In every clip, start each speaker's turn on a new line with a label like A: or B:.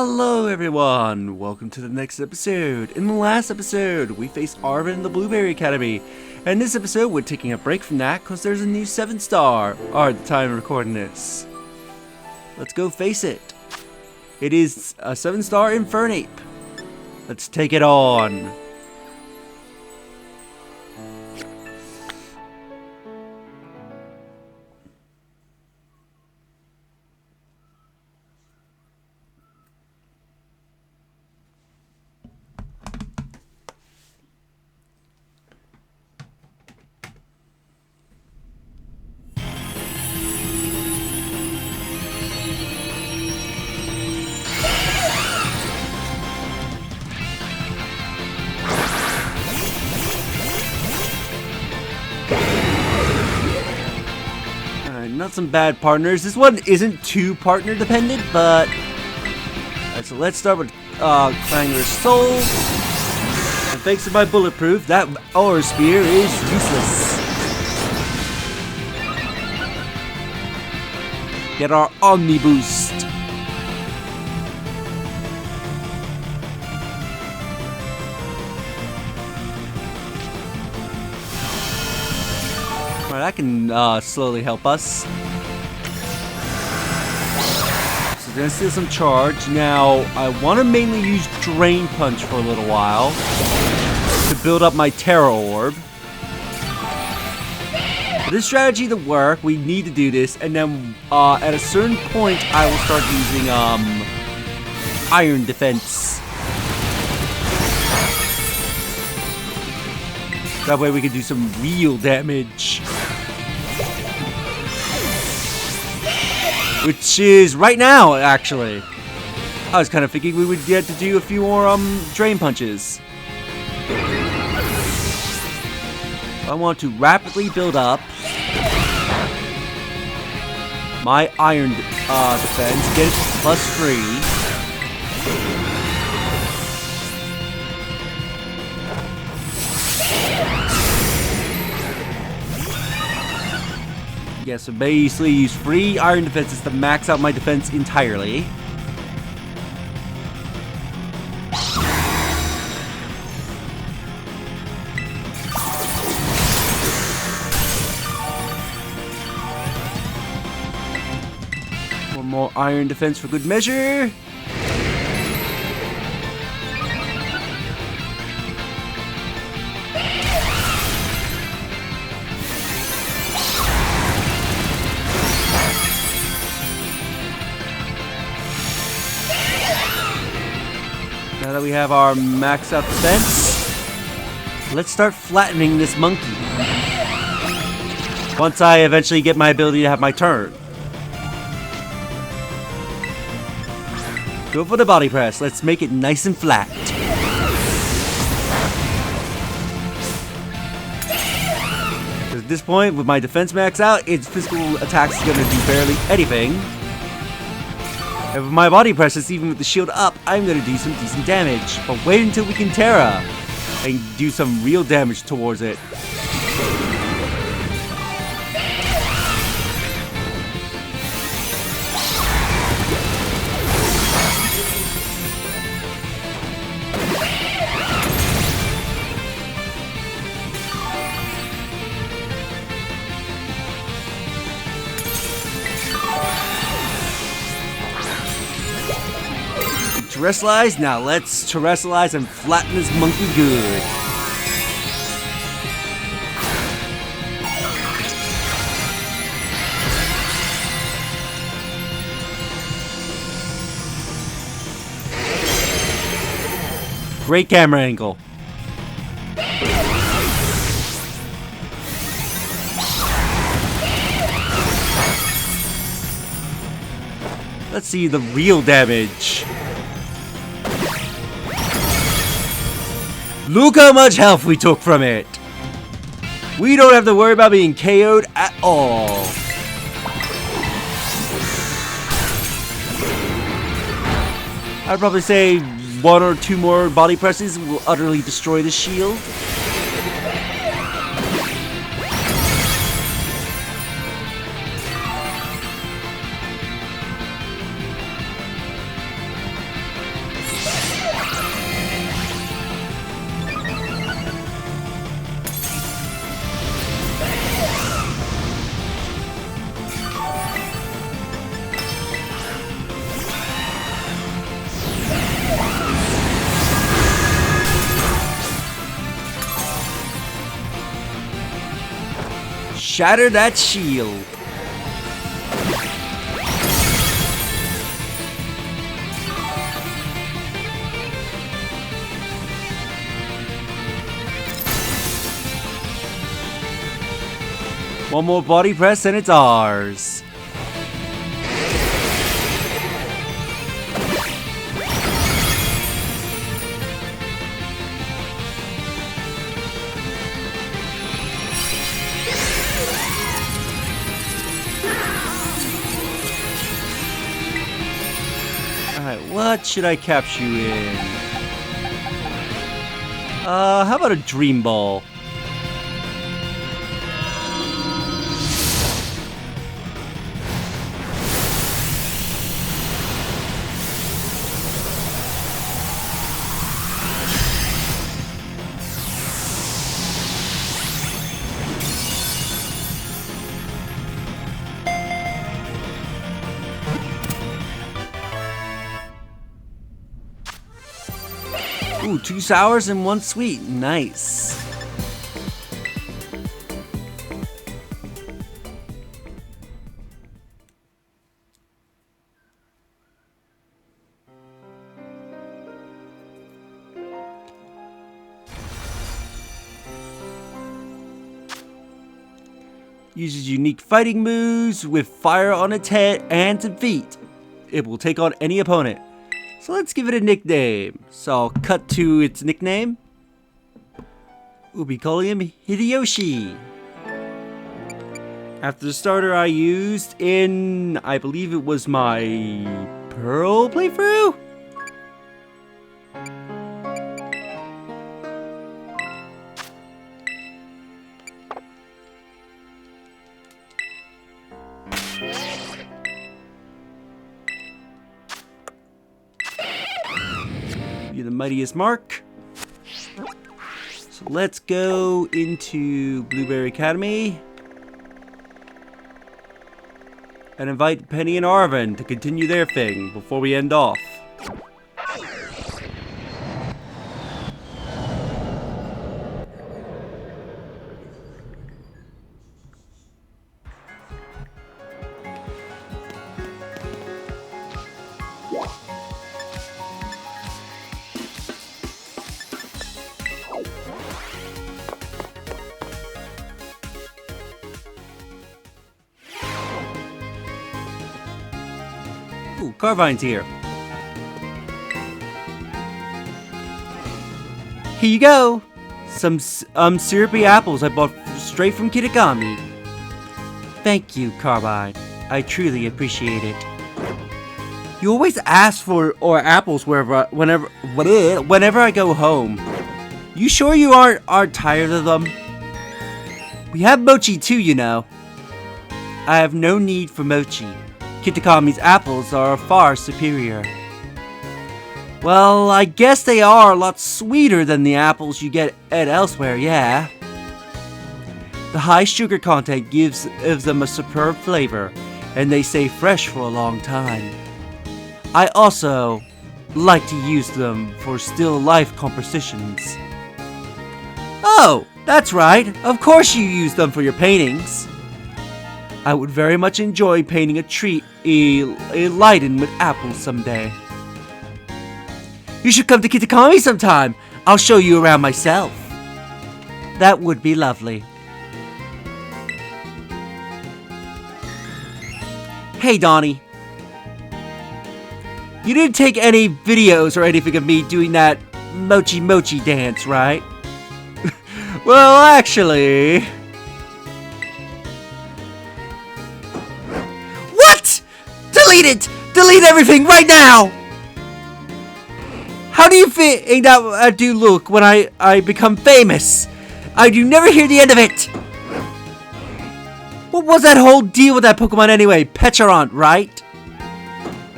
A: Hello everyone! Welcome to the next episode. In the last episode, we faced Arvin in the Blueberry Academy. And in this episode, we're taking a break from that because there's a new 7-star at the time of recording this. Let's go face it. It is a 7-star Infernape. Let's take it on. Not some bad partners. This one isn't too partner dependent, but alright, so let's start with Clanger's Soul. And thanks to my bulletproof, that Aura Spear is useless. Get our Omni Boost. That can slowly help us. So we're gonna steal some charge. Now, I want to mainly use Drain Punch for a little while to build up my Terra Orb. For this strategy to work, we need to do this, and then at a certain point, I will start using Iron Defense. That way we can do some real damage. Which is right now, actually. I was kind of thinking we would get to do a few more drain punches. I want to rapidly build up my iron defense, get it to +3. Yeah, so basically use free iron defenses to max out my defense entirely. One more iron defense for good measure. Now that we have our max out defense, let's start flattening this monkey. Once I eventually get my ability to have my turn. Go for the body press. Let's make it nice and flat. At this point, with my defense max out, its physical attacks is going to do barely anything. And with my body presses, even with the shield up, I'm going to do some decent damage. But wait until we can Terra and do some real damage towards it. Terrestrialize? Now let's terrestrialize and flatten this monkey good. Great camera angle. Let's see the real damage. Look how much health we took from it! We don't have to worry about being KO'd at all. I'd probably say 1 or 2 more body presses will utterly destroy the shield. Shatter that shield. One more body press and it's ours. Alright, what should I capture you in? How about a Dream Ball? Ooh, 2 sours and 1 sweet. Nice. Uses unique fighting moves with fire on its head and its feet. It will take on any opponent. So let's give it a nickname. So I'll cut to its nickname. We'll be calling him Hideyoshi. After the starter I used in, I believe it was my Pearl playthrough? You're the mightiest mark. So let's go into Blueberry Academy and invite Penny and Arvin to continue their thing before we end off. Ooh, Carvine's here. Here you go. Some syrupy apples I bought straight from Kitakami. Thank you, Carvine. I truly appreciate it. You always ask for apples whenever I go home. You sure you aren't tired of them? We have mochi too, you know. I have no need for mochi. Kitakami's apples are far superior. Well, I guess they are a lot sweeter than the apples you get at elsewhere, yeah. The high sugar content gives them a superb flavor, and they stay fresh for a long time. I also like to use them for still life compositions. Oh, that's right. Of course you use them for your paintings. I would very much enjoy painting a tree lightened with apples someday. You should come to Kitakami sometime. I'll show you around myself. That would be lovely. Hey, Donnie. You didn't take any videos or anything of me doing that mochi mochi dance, right? Well, actually... What? Delete it! Delete everything right now! How do you think that I do look when I become famous? I do never hear the end of it! What was that whole deal with that Pokemon anyway? Pecharunt, right?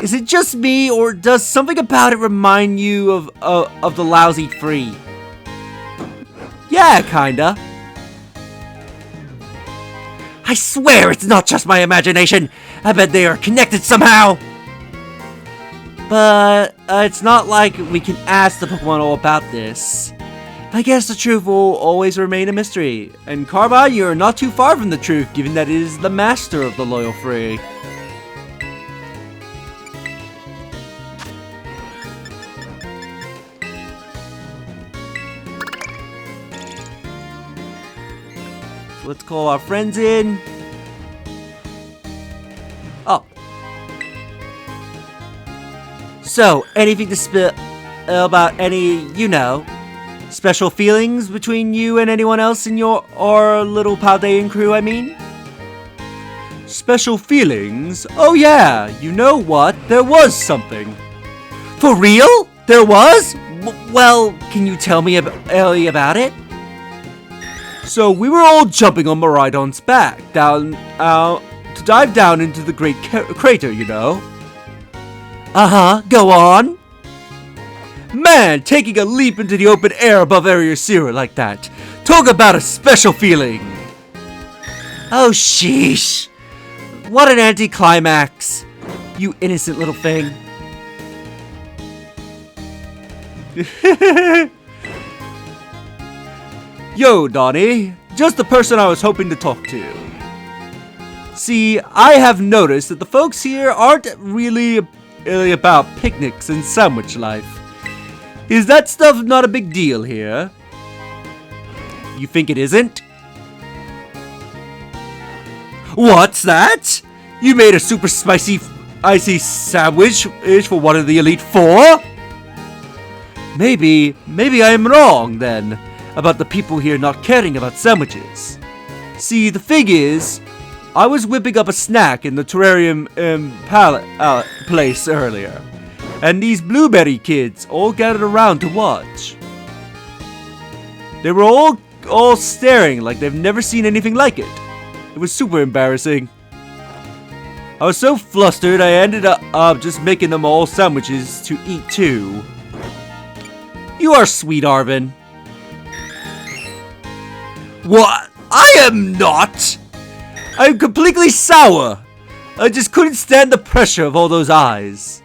A: Is it just me, or does something about it remind you of the lousy Free? Yeah, kinda. I swear it's not just my imagination. I bet they are connected somehow. But it's not like we can ask the Pokemon all about this. I guess the truth will always remain a mystery. And Carbine, you're not too far from the truth, given that it is the master of the Loyal Free. So let's call our friends in. Oh. So, anything to spill about any, special feelings between you and anyone else in our little Paldean crew, I mean? Special feelings? Oh yeah, you know what? There was something. For real? There was? Well, can you tell me about it? So we were all jumping on Miraidon's back, to dive down into the great crater, Uh-huh, go on. Man, taking a leap into the open air above Area Zero like that. Talk about a special feeling. Oh, sheesh. What an anticlimax. You innocent little thing. Yo, Donnie. Just the person I was hoping to talk to. See, I have noticed that the folks here aren't really about picnics and sandwich life. Is that stuff not a big deal here? You think it isn't? What's that? You made a super spicy, icy sandwich for one of the Elite Four? Maybe I am wrong then about the people here not caring about sandwiches. See, the thing is, I was whipping up a snack in the terrarium place earlier. And these blueberry kids all gathered around to watch. They were all staring like they've never seen anything like it. It was super embarrassing. I was so flustered I ended up just making them all sandwiches to eat too. You are sweet, Arvin. What? I am not! I'm completely sour! I just couldn't stand the pressure of all those eyes.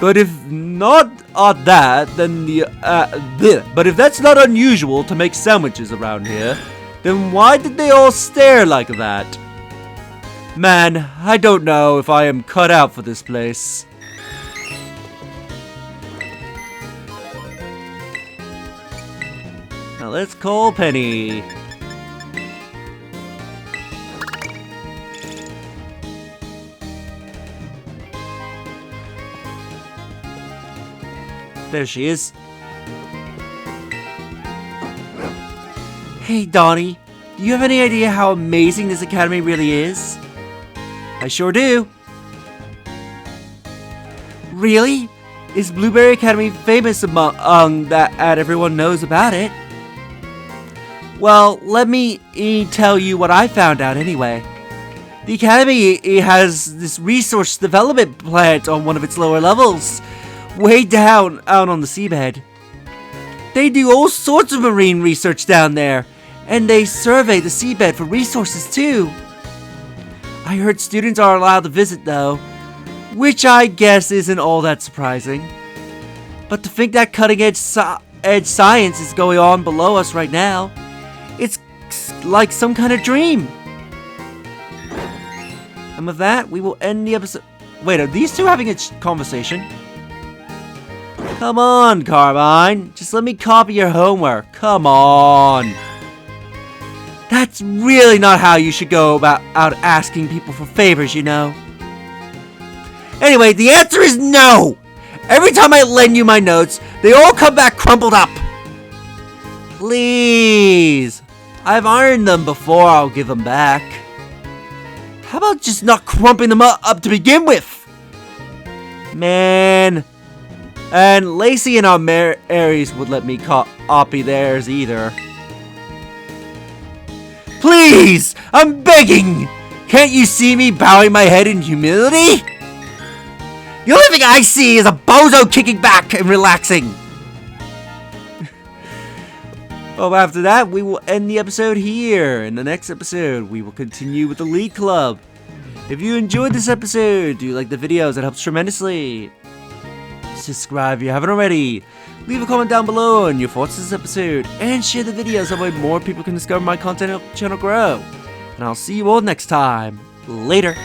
A: But if not that, then but if that's not unusual to make sandwiches around here, then why did they all stare like that? Man, I don't know if I am cut out for this place. Now let's call Penny. There she is. Hey, Donnie. Do you have any idea how amazing this academy really is? I sure do. Really? Is Blueberry Academy famous among that everyone knows about it? Well, let me tell you what I found out anyway. The academy has this resource development plant on one of its lower levels. Way down out on the seabed. They do all sorts of marine research down there, and they survey the seabed for resources too. I heard students are allowed to visit though, which I guess isn't all that surprising. But to think that cutting-edge science is going on below us right now, it's like some kind of dream. And with that, we will end the episode. Wait, are these two having a conversation? Come on, Carbine. Just let me copy your homework. Come on. That's really not how you should go about asking people for favors, Anyway, the answer is no. Every time I lend you my notes, they all come back crumpled up. Please. I've ironed them before I'll give them back. How about just not crumpling them up to begin with? Man. And Lacey and our Aries would let me copy theirs either. Please! I'm begging! Can't you see me bowing my head in humility? The only thing I see is a bozo kicking back and relaxing. Well, after that, we will end the episode here. In the next episode, we will continue with the Lead Club. If you enjoyed this episode, do you like the videos? It helps tremendously. Subscribe if you haven't already. Leave a comment down below on your thoughts on this episode, and share the video so that way more people can discover my content and help the channel grow. And I'll see you all next time. Later.